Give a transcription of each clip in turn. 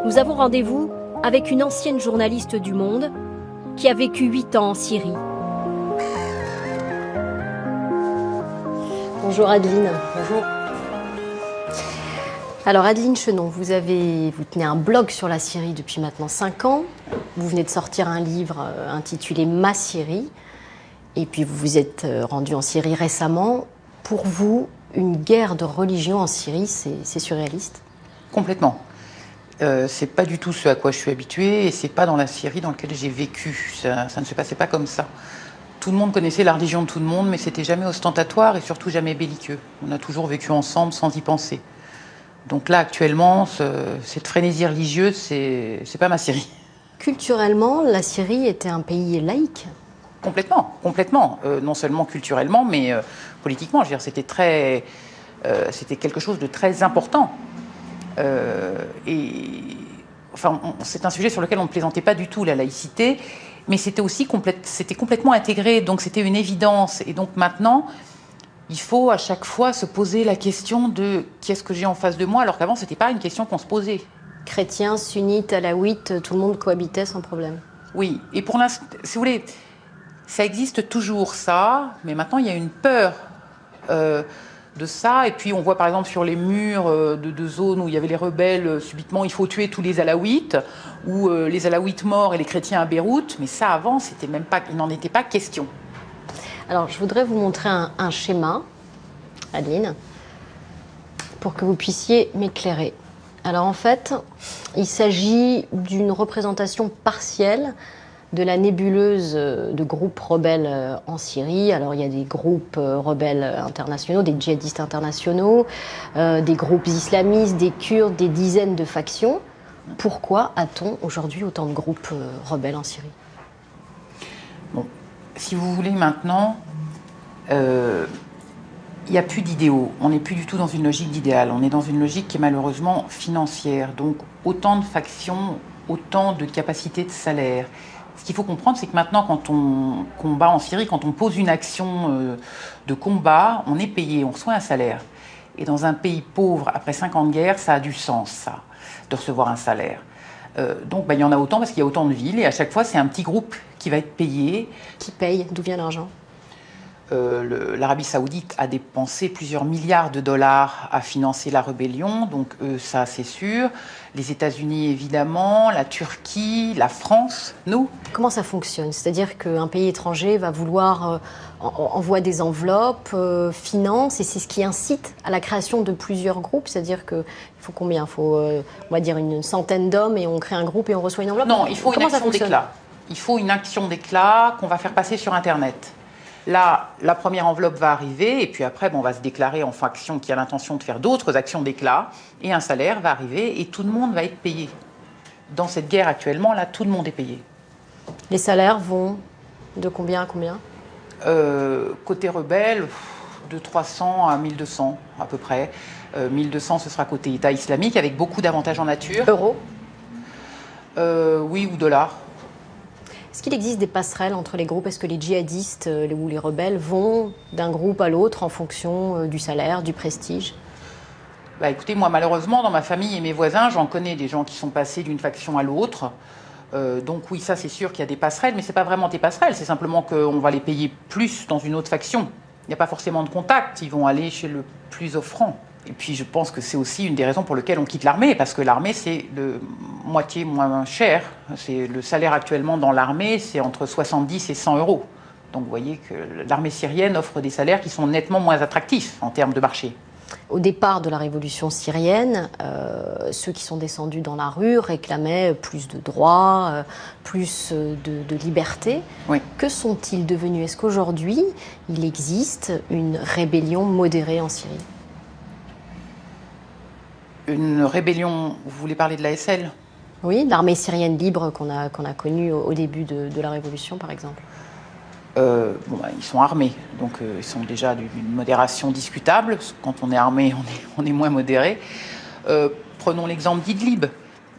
Nous avons rendez-vous avec une ancienne journaliste du Monde qui a vécu 8 ans en Syrie. Bonjour Adeline. Bonjour. Alors Adeline Chenon, vous tenez un blog sur la Syrie depuis maintenant 5 ans. Vous venez de sortir un livre intitulé Ma Syrie. Et puis vous vous êtes rendue en Syrie récemment. Pour vous, une guerre de religion en Syrie, c'est surréaliste ? Complètement. C'est pas du tout ce à quoi je suis habituée et c'est pas dans la Syrie dans laquelle j'ai vécu. Ça ne se passait pas comme ça. Tout le monde connaissait la religion de tout le monde, mais c'était jamais ostentatoire et surtout jamais belliqueux. On a toujours vécu ensemble sans y penser. Donc là, actuellement, cette frénésie religieuse, c'est pas ma Syrie. Culturellement, la Syrie était un pays laïque ? Complètement, complètement. Non seulement culturellement, mais politiquement. Je veux dire, c'était quelque chose de très important. C'est un sujet sur lequel on ne plaisantait pas du tout, la laïcité, mais c'était complètement intégré, donc c'était une évidence. Et donc maintenant, il faut à chaque fois se poser la question de qui est-ce que j'ai en face de moi, alors qu'avant, ce n'était pas une question qu'on se posait. Chrétiens, sunnites, alaouites, tout le monde cohabitait sans problème. Oui, et pour l'instant, si vous voulez, ça existe toujours, ça, mais maintenant, il y a une peur de ça. Et puis on voit par exemple sur les murs de zones où il y avait les rebelles, subitement il faut tuer tous les alaouites, ou les alaouites morts et les chrétiens à Beyrouth. Mais ça avant, il n'en était pas question. Alors je voudrais vous montrer un schéma, Adeline, pour que vous puissiez m'éclairer. Alors en fait, il s'agit d'une représentation partielle de la nébuleuse de groupes rebelles en Syrie. Alors il y a des groupes rebelles internationaux, des djihadistes internationaux, des groupes islamistes, des Kurdes, des dizaines de factions. Pourquoi a-t-on aujourd'hui autant de groupes rebelles en Syrie ? Bon, si vous voulez maintenant, il n'y a plus d'idéaux. On n'est plus du tout dans une logique d'idéal. On est dans une logique qui est malheureusement financière. Donc autant de factions, autant de capacités de salaire. Ce qu'il faut comprendre, c'est que maintenant, quand on combat en Syrie, quand on pose une action de combat, on est payé, on reçoit un salaire. Et dans un pays pauvre, après 5 ans de guerre, ça a du sens, ça, de recevoir un salaire. Donc, il y en a autant parce qu'il y a autant de villes, et à chaque fois, c'est un petit groupe qui va être payé. Qui paye ? D'où vient l'argent ? L'Arabie Saoudite a dépensé plusieurs milliards de dollars à financer la rébellion, donc ça c'est sûr. Les États-Unis évidemment, la Turquie, la France, nous. Comment ça fonctionne ? C'est-à-dire qu'un pays étranger va vouloir envoie des enveloppes, finance, et c'est ce qui incite à la création de plusieurs groupes. C'est-à-dire qu'il faut combien ? Il faut, on va dire, une centaine d'hommes et on crée un groupe et on reçoit une enveloppe ? Non, il faut une action d'éclat. Il faut une action d'éclat qu'on va faire passer sur Internet. Là, la première enveloppe va arriver et puis après, on va se déclarer en faction qui a l'intention de faire d'autres actions d'éclat et un salaire va arriver et tout le monde va être payé. Dans cette guerre actuellement, là, tout le monde est payé. Les salaires vont de combien à combien ? Côté rebelle, de 300 à 1200 à peu près. 1200, ce sera côté État islamique avec beaucoup d'avantages en nature. Euros ? Oui, ou dollars. Est-ce qu'il existe des passerelles entre les groupes ? Est-ce que les djihadistes ou les rebelles vont d'un groupe à l'autre en fonction du salaire, du prestige ? Écoutez, moi malheureusement, dans ma famille et mes voisins, j'en connais des gens qui sont passés d'une faction à l'autre. Donc oui, ça c'est sûr qu'il y a des passerelles, mais ce n'est pas vraiment des passerelles, c'est simplement qu'on va les payer plus dans une autre faction. Il n'y a pas forcément de contact, ils vont aller chez le plus offrant. Et puis je pense que c'est aussi une des raisons pour lesquelles on quitte l'armée, parce que l'armée c'est de moitié moins cher. C'est le salaire actuellement dans l'armée, c'est entre 70 et 100 euros. Donc vous voyez que l'armée syrienne offre des salaires qui sont nettement moins attractifs en termes de marché. Au départ de la révolution syrienne, ceux qui sont descendus dans la rue réclamaient plus de droits, plus de liberté. Oui. Que sont-ils devenus ? Est-ce qu'aujourd'hui, il existe une rébellion modérée en Syrie ? Une rébellion, vous voulez parler de l'ASL ? Oui, l'armée syrienne libre qu'on a connue au début de la révolution, par exemple. Ils sont armés, donc ils sont déjà d'une modération discutable. Quand on est armé, on est moins modéré. Prenons l'exemple d'Idlib.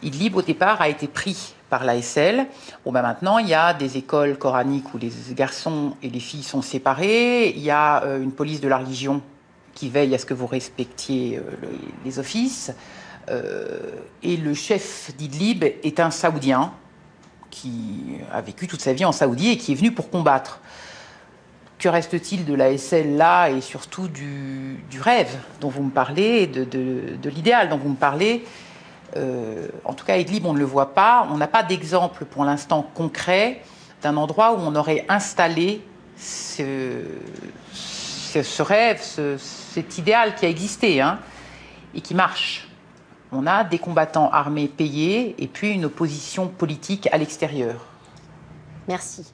Idlib, au départ, a été pris par l'ASL. Bon, ben maintenant, il y a des écoles coraniques où les garçons et les filles sont séparés. Il y a une police de la religion qui veille à ce que vous respectiez les offices. Et le chef d'Idlib est un Saoudien qui a vécu toute sa vie en Saoudie et qui est venu pour combattre. Que reste-t-il de l'ASL là et surtout du rêve dont vous me parlez, de l'idéal dont vous me parlez? En tout cas, à Idlib, on ne le voit pas. On n'a pas d'exemple pour l'instant concret d'un endroit où on aurait installé ce rêve, cet idéal qui a existé et qui marche. On a des combattants armés payés et puis une opposition politique à l'extérieur. Merci.